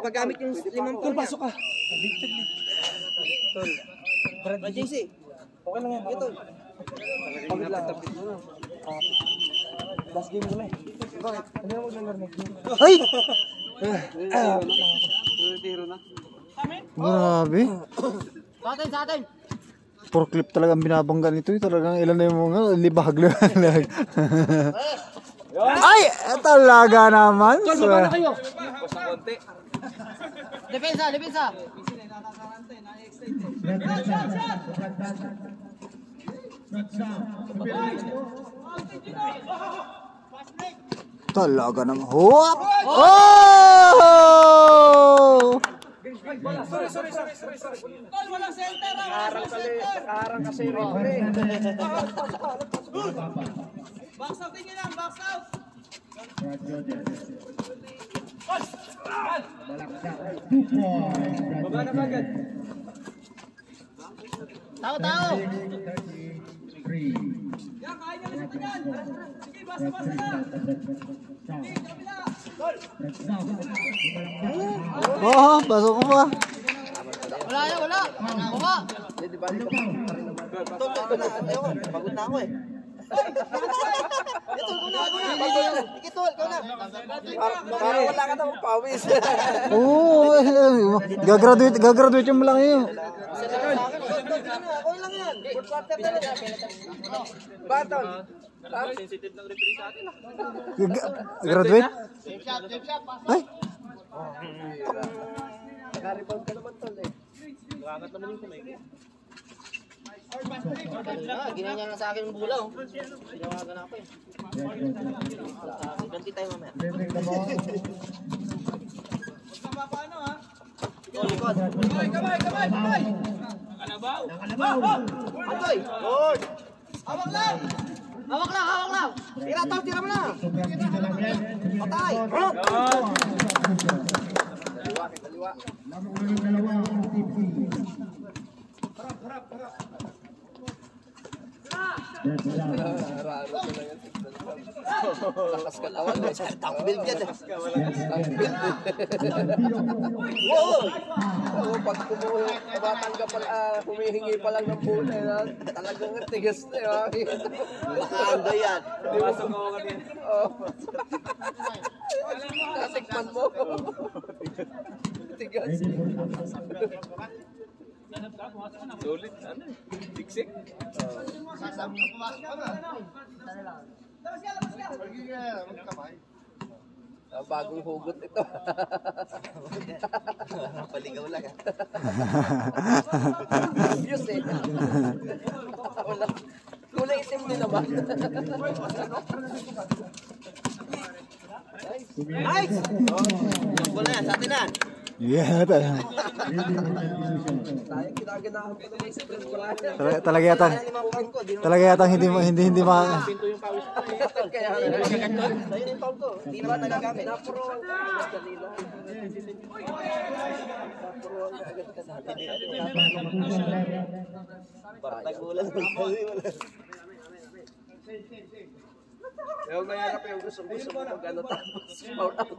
Paggamit yung 5 tol, pasok ka. Tol. JC. Okay lang yan. Ito. Last game mo na eh. Bakit? Ano mo nag-narinig? Ay! Tiro na. Grabe. Sa atin! Puro clip talaga ang binabangga nito. Talagang ilan na yung mga libahag. Ay! Talaga naman. Tol, baba na kayo! Pos na konti. Depensa! Talaga naman. Hop! Oh! Sorry. Tol, walang center! Nakaharang kasi rin. Box out din lang, box out! Baba na agad. Tao! Yan, kaya niya lang yan. Sige, basa na. Sige, kabila. Oh, pasok ko pa. Wala. Baba. Tol, pagod na ako eh. Tol, ikaw na. Parang wala ka na magpawis. Oo, gagraduate yung malaki yun. Ako lang yan. Fourth quarter na lang. Batol. Sensitive ng referee sa atin. Graduate? Safe shot. Ay! Naka-rebound ka naman tol eh. Nakangat naman yung kumay. Ginanya lang sa akin yung bulaw. Tinawagan ako eh. Ganti tayo mamaya. Huwag paano ha? Likod. Kamay! Kalabaw! Atoy! Lord! Hawak lang! Tira mo na! Patay! Daliwa. Lakas katawan mo. Takbil yan eh. Pag humihingi pa lang ng bola, talagang tigas na yun. Bakaanda yan. Pasok ako kanina. Natikman mo. Tigas. Sulit, ano? Siksik? Bagong hugot ito. Paligaw lang ah. Obvious eh. Kulay itim din naman. Nice! Yung bola yan, sa atin na. Yeah, talaga yata hindi ma Pinto yung pawis ko eh. Kaya yung foul ko. Hindi naman nagagamit. Napuruan ka agad kanila. Napuruan ka agad kanila. Tagulan mo. Yung mayarap yung gusto mo mag-ano tapos foul out.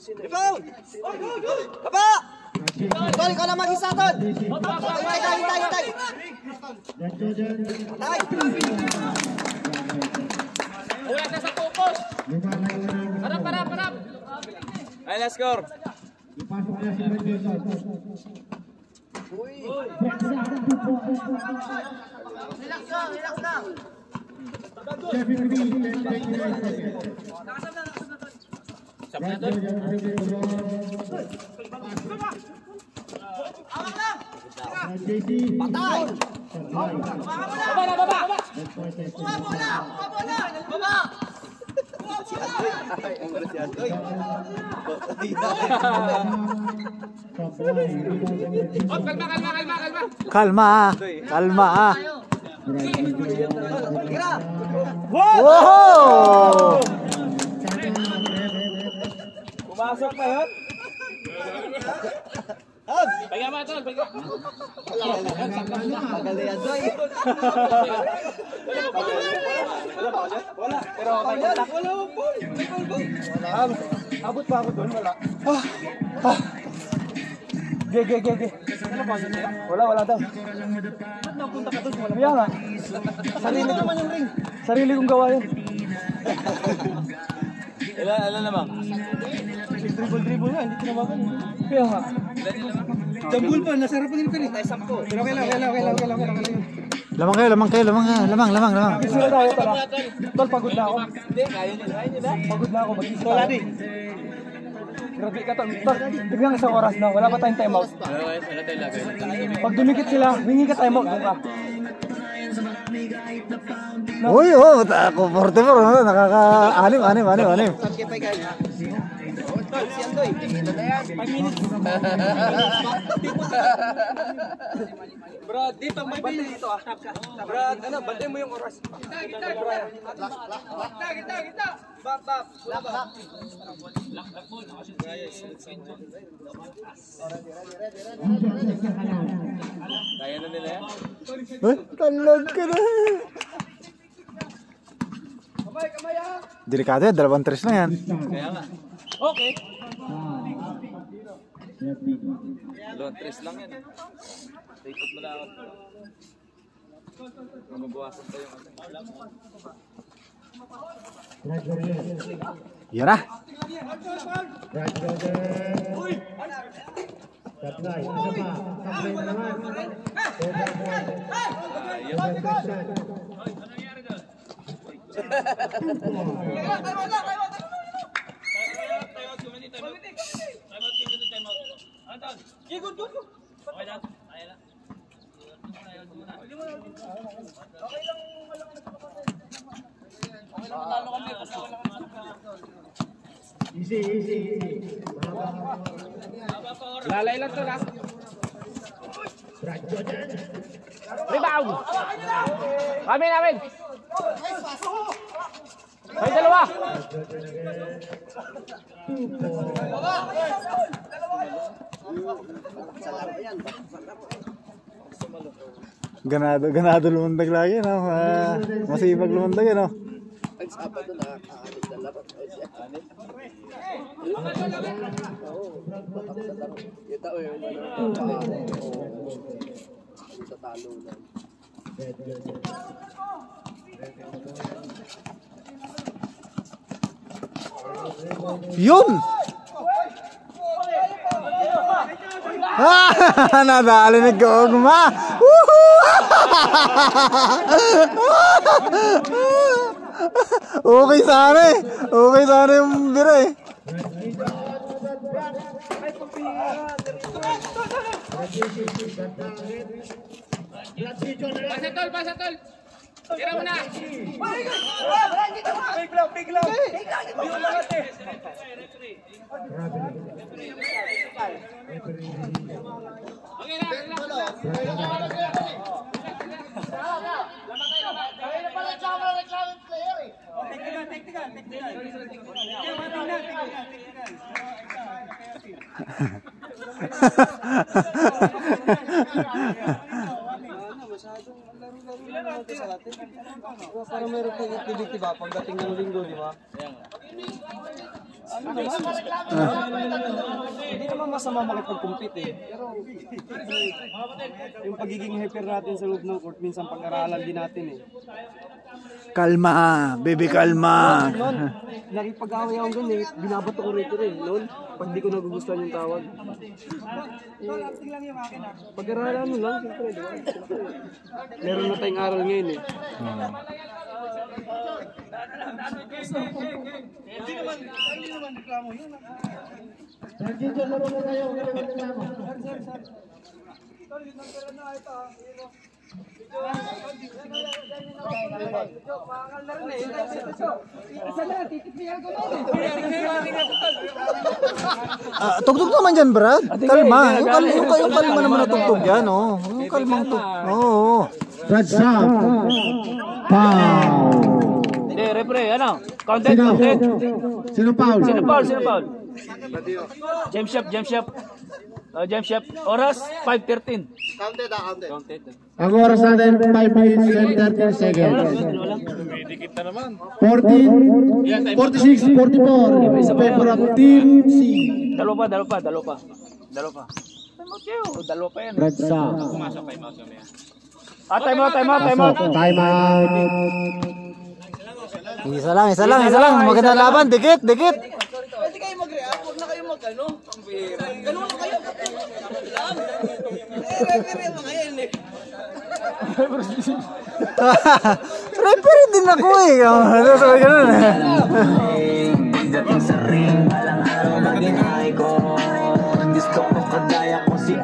Rebound! Baba! Tol, ikaw lang mag-isa, Tol! Hintay! Patay! Wala ka sa focus! Harap! Ay, let's score! Uy! Relax na! Sabi na doon. Awak lang! Patay! Baba! Buha bola! Baba! kalma. Wow! Pumasok pa yun? Paga mo tol, paga. Magaling yan, Doy. Wala. Pero may kontak. Wala mo po. Abot pa ako doon, wala. Ge. Ano pa yun? Wala daw. Ba't napunta ka doon? Wala. Kaya nga. Sarili ko naman yung ring. Sarili kong gawa yun. Ilan naman? Dribble nga, hindi tinawagan. Kaya nga. Jambul pa, nasarap pa din ka rin. Pero kailangan. Lamang kayo. Sila tayo pala. Tol, pagod na ako. Hindi, kaya nila. Pagod na ako. Mag-isip Wala ako. din. Grabe ka tol. Tol, tignan isang oras na. Wala pa tayong timeout. Pag dumikit sila, hingi ka timeout. Doon ka. Uy, comfortable, no? Nakaka-anim. Saan kayo guys? Tol, si Andoy. Ito na yan. 5 minutes. Brad, dito, may bantay dito ah. Brad, bantay mo yung oras. Kita. Back. Kaya na nila yan? Talog ka na. Delikado yan, 2-3 na yan. Kaya nga. Okay. 2-3 lang yan. Ikot mo lang ako. Mababawasan pa yung Yan na. Lalay lang to lang. Rebound! Amin! Ay, dalawa! Ganado lumundag lagi, no? Masipag lumundag, no? Ang sapat na nakakaanit na lapat. Kita o yung sa talo lang. Yun! Nadali ni Gogma! Okay sana yung bira eh. Pasa tol! Tira mo na! Biglaw! Okay na! Parang meron tayong activity ba pagdating ng linggo, di ba? Hindi naman masama makipag-compete eh. Pero yung pagiging hyper natin sa loob ng court, minsan pag-aralan din natin eh. Kalma, baby, kalma. Noon, nakipag-away ako doon eh. Binabato ko rito rin. Noon, pag di ko nagugustuhan yung tawag. Pag-aralan mo lang, siyempre, di ba? Meron na tayong aral ngayon eh. Hindi naman reklamo yun. Tugtog naman dyan, Brad. Kalma. Yung kalma naman na tugtog yan, oh. Yung kalmang tugtog. Oo. Red shot. Foul. Repre, ano? Content. Sino foul? Sino foul? Jump shot, jump shot. Jump shot. Oras 5:13. Ang oras natin 5 minutes and 30 seconds. 40, 46, 44. In favor of Team C. Dalawa pa. Dalawa pa yan. Red Sox. Time out. Time out. Isa lang. Magandang laban, dikit. Pwede kayo mag-react, huwag na kayo mag-ano. Ang bihira. Ganun na kayo. Lang. Referee mga yan eh. Referee din ako eh. Sabi ganun eh.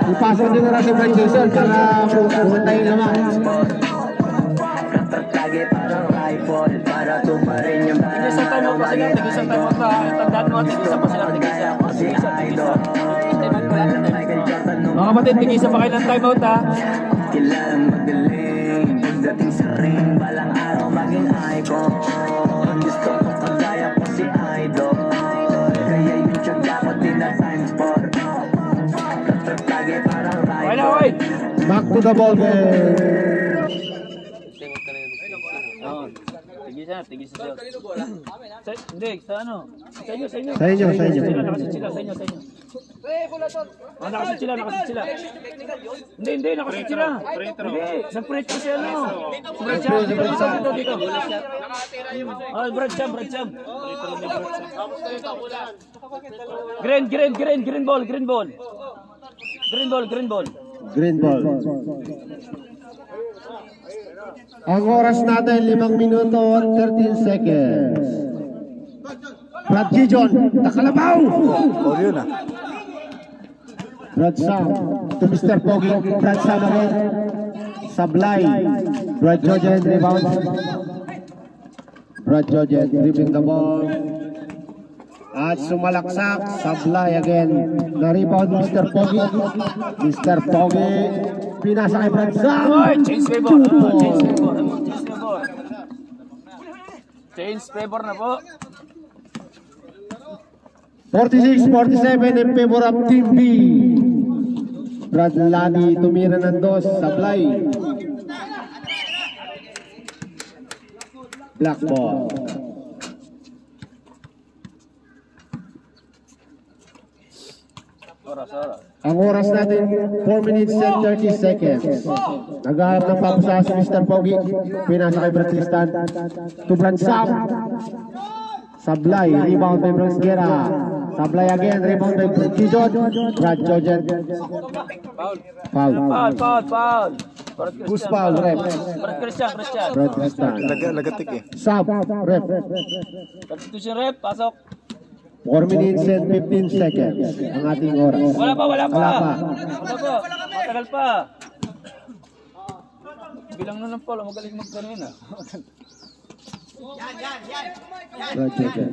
Ipasok din na si Frank Jason para pumuntahin naman. Tigisa tayo pa sila. Tandaan mo, tigisa pa sila. Mga kapatid, tigisa pa kayo ng timeout ha. Kilalang magaling pagdating sa ring, balang araw maging icon. Gusto ko kagaya ko si Idol, kaya yung tsaga ko din na times 4. Tatatagi parang rival. Okay. Back to the ball game. Tigisa sila. Hindi, sa ano? Sa inyo. Sa inyo. Nakasit sila. Nakasit sila. Hindi, nakasit sila. Hindi, sa Brad kasi ano. Brad Cham. Dito. Brad Cham. Green ball. Green ball. Ang oras natin 5 minuto at 13 seconds. Brad Gijon, nakalabaw! Oh, yun ah. Brad Sam to Mr. Pogi. Brad Sam again. Sablay. Brad Jojen rebound. Brad Jojen dribbling the ball. At sumalaksak. Sablay again. Na-rebound Mr. Pogi. Mr. Pogi. Pinasa kay Brad Sam. Change favor na po. 46-47 in favor of Team B. Brad Lani tumira ng dos. Sablay. Black ball. Oras. Ang oras natin 4 minutes and 30 seconds. Naghahanap ng papusa si Mr. Pogi. Pinasa kay Brad Tristan. To Brad Sam. Sablay. Rebound by Brad Guerra. Sablay again. Rebound by Brad Gijon. Brad Jojen. Foul. Who's foul? Ref. Brad Christian. Brad Tristan. Lagatik eh. Sub. Ref. Substitution rep, pasok. 4 minutes and 15 seconds ang ating oras. Wala pa. Wala pa. Matagal pa. Bilang na ng polo, magaling magkaroon ah. Brad Jojen.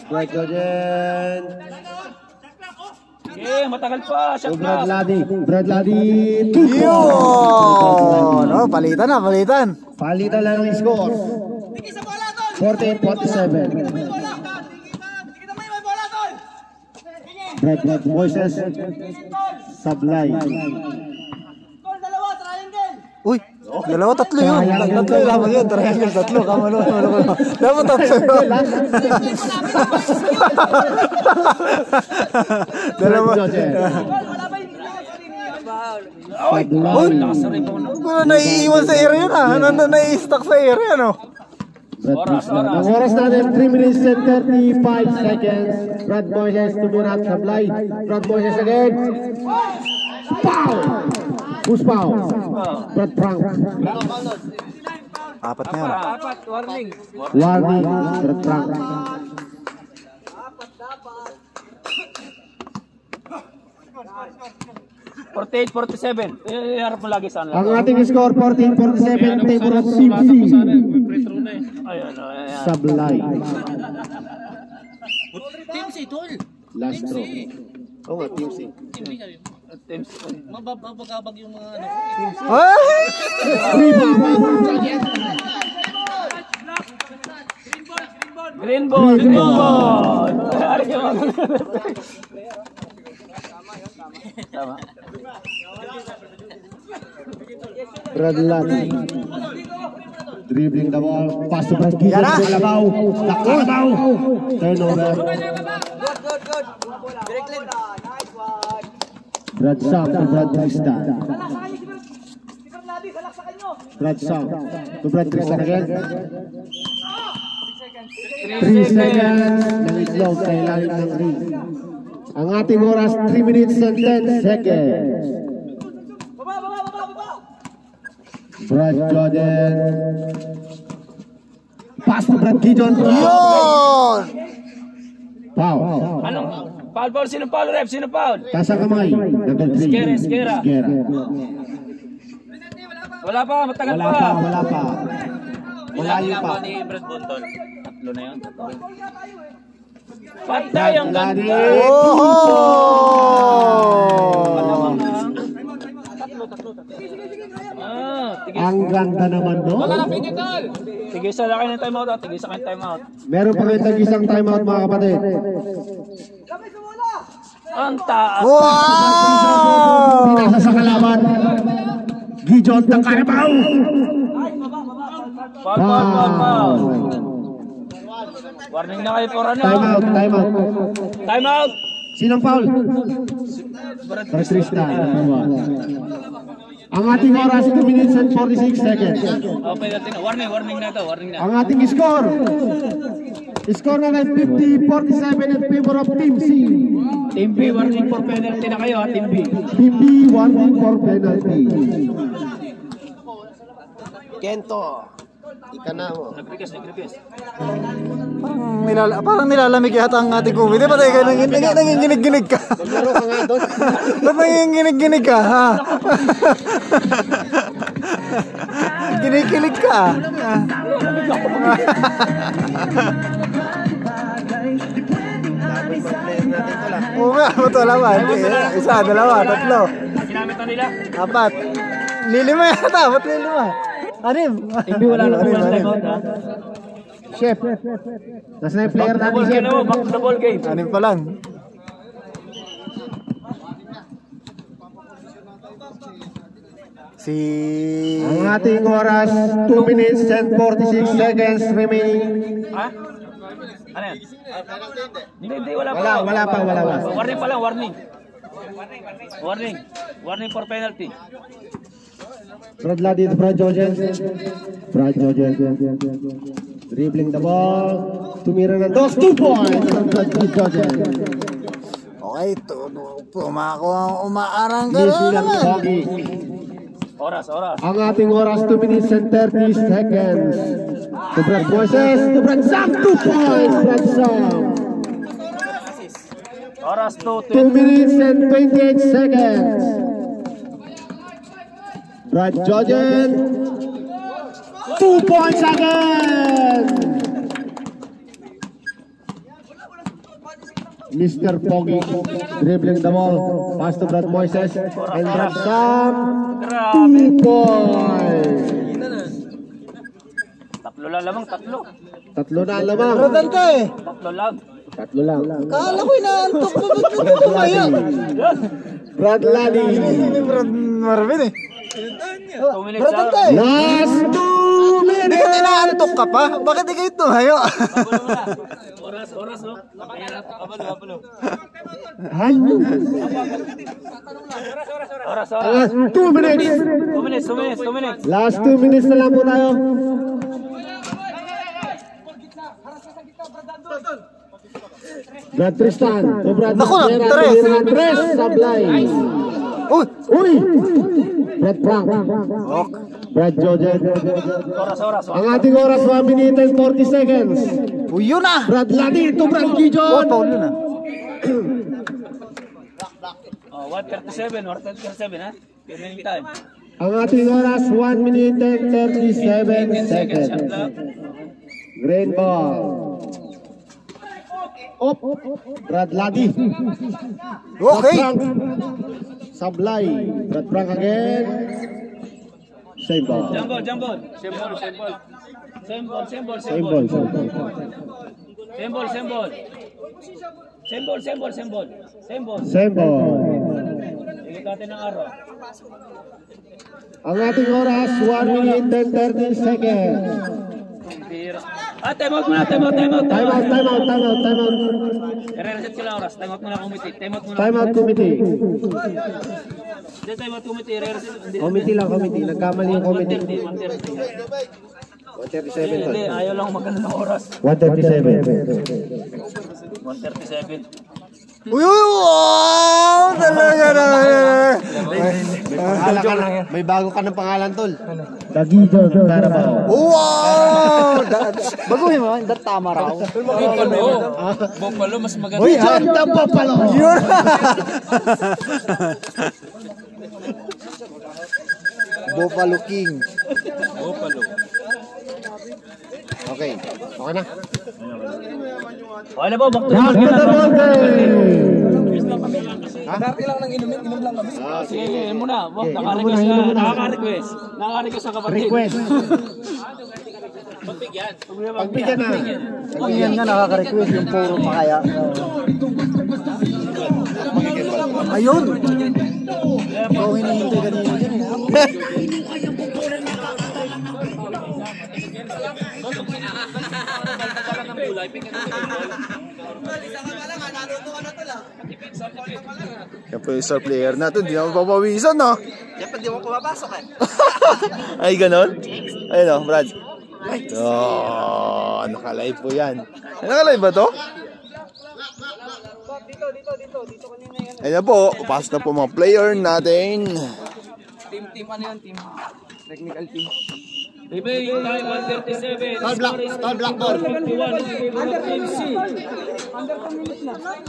Brad Jojen. Matagal pa. Shot Brad clock. Ladi. Brad Ladi. Yun! Oh, palitan. Palitan lang ang score. 48-47. Brad Moises. Sablay. Uy, dalawa, tatlo yun. Tatlo yun. Dapat yun. Triangle, tatlo. Kamalo. Dapat tatlo yun. Dalawa. Sablay. Kung naiiwan sa area yun ah. Nai-stuck sa area no. Ang oras natin 3 minutes and 35 seconds. Brad Moises tumira at Sablay. Brad Moises again. Foul! Who's foul? Brad Frank. Apat na yan. Warning. Warning. Brad Frank. 48-47. Harap mo lagi sana. Ang ating score 14-47 favor of CC. Ayan. Sablay. Team C, tol. Last throw. Oo nga, Team C. Mababagabag yung mga ano. Ay! Green ball, green ball. Tama. Brad Lati. Dribbling the ball. Pass to Brad Gijon. Labaw. Labaw. Turnover. Good. Direct line. Nice one. Brad Sam to Brad Tristan. Brad Sam to Brad Tristan again. 3 seconds. Nang-itlog sa ilalim ng ring. Ang ating oras, 3 minutes and 10 seconds. Brad Jordan. Pass to Brad Gijon. Yun! Foul. Anong? Foul, sino foul, ref? Sino foul? Tasa kamay. Number 3. Skera. Wala pa, matagal Wala pa. Malayo pa. Ni Brad Bontol. Tatlo na yun. Patay ang ganda. Ang ganda naman doon. Tigisa na kayo ng timeout. Tigisa kayo ng timeout. Meron pa kayo tag-isang timeout mga kapatid. Ang taas. Wow! Pinasa sa kalaban. Gijon ng Karabaw. Foul. Warning na kayo for ano. Timeout. Sinong foul? Brad Tristan. Ang ating oras 2 minutes and 46 seconds. Okay, natin. Warning na ito. Warning na. Ang ating score. Score na ng 50-47 in favor of Team C. Team B, warning for penalty na kayo ha, Team B. Team B, warning for penalty. Kento. Ika na mo. Nag-request. Parang nilalamig yata ang ating kumite. Ba't ikaw nanginginig-ginig ka? Laro ka nga doon. Ba't nanginginig-ginig ka, ha? Kinikilig ka. Oo nga, ito naman. Isa, dalawa, tatlo. Ginamit na nila. 4. Lilima yata, ba't lilima? Anim. Team B, wala na po ng timeout ha. Chef. Nasa na yung player natin, Ball Chef? game mo, back to the ball game. Anim pa lang. Ang ating oras 2 minutes and 46 seconds remaining. Ha? Ano yan? Hindi, wala pa. Wala pa. Warning pa lang, warning. Warning for penalty. Brad Ladi to Brad Jordan. Dribbling the ball. Tumira ng 2 points from Brad Jordan. Okay, pumako ang umaarang ka Missing na ang naman. Pogi. Oras. Ang ating oras 2 minutes and 30 seconds. To Brad Moises. To Brad Sam. 2 points. Brad Sam. Oras 2 minutes and 28 seconds. Brad Jordan. 2 points again. Mr. Pogi dribbling the ball. Pass to Brad Moises. And Brad Sam. 2 points. Tatlo lang lamang, tatlo. Tatlo na ang lamang. Rodante. Tatlo lang. Kala ko'y naantok pa. Ba't ka tumaya? Brad Ladi. Hindi Brad Marvin eh. 2 minutes Rodante. Last 2 Hindi minutes. ka inaantok ka pa? Bakit di kayo tumayo? Oras, no? Abalo. Oras. 2 minutes. 2 minutes. Last 2 minutes na lang po tayo. Brad Tristan. To Brad Naku, Tristan. nag-tres. Andres Sablay. Uy! Brad Frank. Brad Jordan. Oras. Ang ating oras 1 minute and 40 seconds. Uy, yun na! Brad Ladi to Brad Oh, Gijon. Paul yun na. 1:37 ha? Remaining time. Ang ating oras 1 minute and 37 seconds. Green ball. Up. Brad Ladi. Okay. Brad Frank. Sablay. Brad Frank again. Same ball. Jump ball. Same ball. Same ball. Sembol. Sembol. Sembol. Ikot natin ng araw. Ang ating oras, 1 minute and 13 seconds. Time out muna. Time out. I-reset ko lang oras. Time out muna committee. Time out committee. Hindi, time out committee. I-reset. Committee lang. Nagkamali yung committee. 130. 137. Hindi, ayaw lang magano ng oras. 137. 137. Uy! Wow! Talaga na. May bago ka ng pangalan, tol. Dagido Carabao. Wow! Baguhin mo, hindi tama raw. Bopalo, mas maganda. Uy, John the Buffalo. Yun! Buffalo King. Okay na. Wala po, back to Back to the ball game. Dati lang nang inom lang kami. Sige, yun muna. Nakaka-request. Nakaka-request sa kapatid. Request. Pagbigyan na. Ang yan nga nakaka-request yung puro pa kaya. Ayun! Ikaw hinihintay kanina dyan eh. Yan po yung star player natin, hindi na mapapawisan, no? Siyempre, di mo pumapasok eh. Ay, ganon? Ayun o, Brad. Oh, nakalive po yan. Nakalive ba to? Dito kanina yan. Ayan po, pass na po mga player natin. Team, ano yan? Team. Technical team. Ibig, time 137. Tall blackboard. 51. Under MC. Under 2 minutes na. Time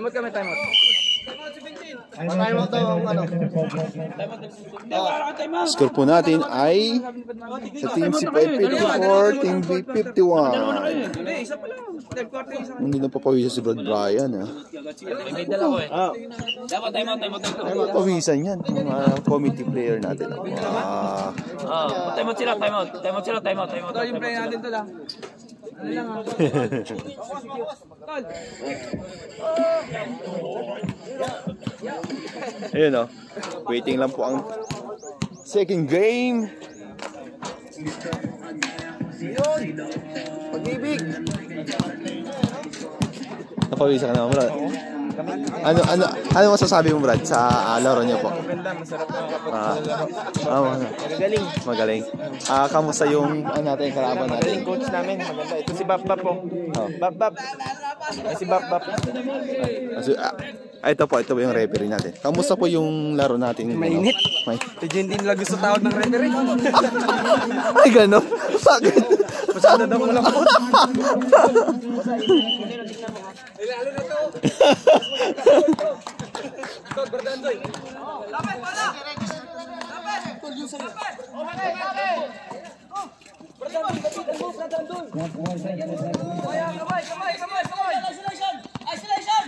out kami. Time out daw ang ano. Score po natin ay sa Team C554, Team B51. Hindi, isa pa lang. Third quarter, isa. Hindi na papawisan si Brad Brian. May dala ko eh. Dapat time out. Pawisan yan, mga committee player natin. Time out sila. Time out. Ito yung play natin to lang. Ano lang ha? Tol. Ayun o, waiting lang po ang second game. Pag-ibig. Napawisan ka naman, Brad. Ano masasabi mo, Brad, sa laro niyo po? Maganda, masarap na Magaling. Kamusta yung natin kalaban natin? coach namin, maganda. Ito si Bap po. Bap. Ay, si Bap. Ito po yung referee natin. Kamusta po yung laro natin? Mainit. Si Jen din lang gusto tawag ng referee. Ay, gano'n? Bakit? Masyado daw mo lang po. Isolation!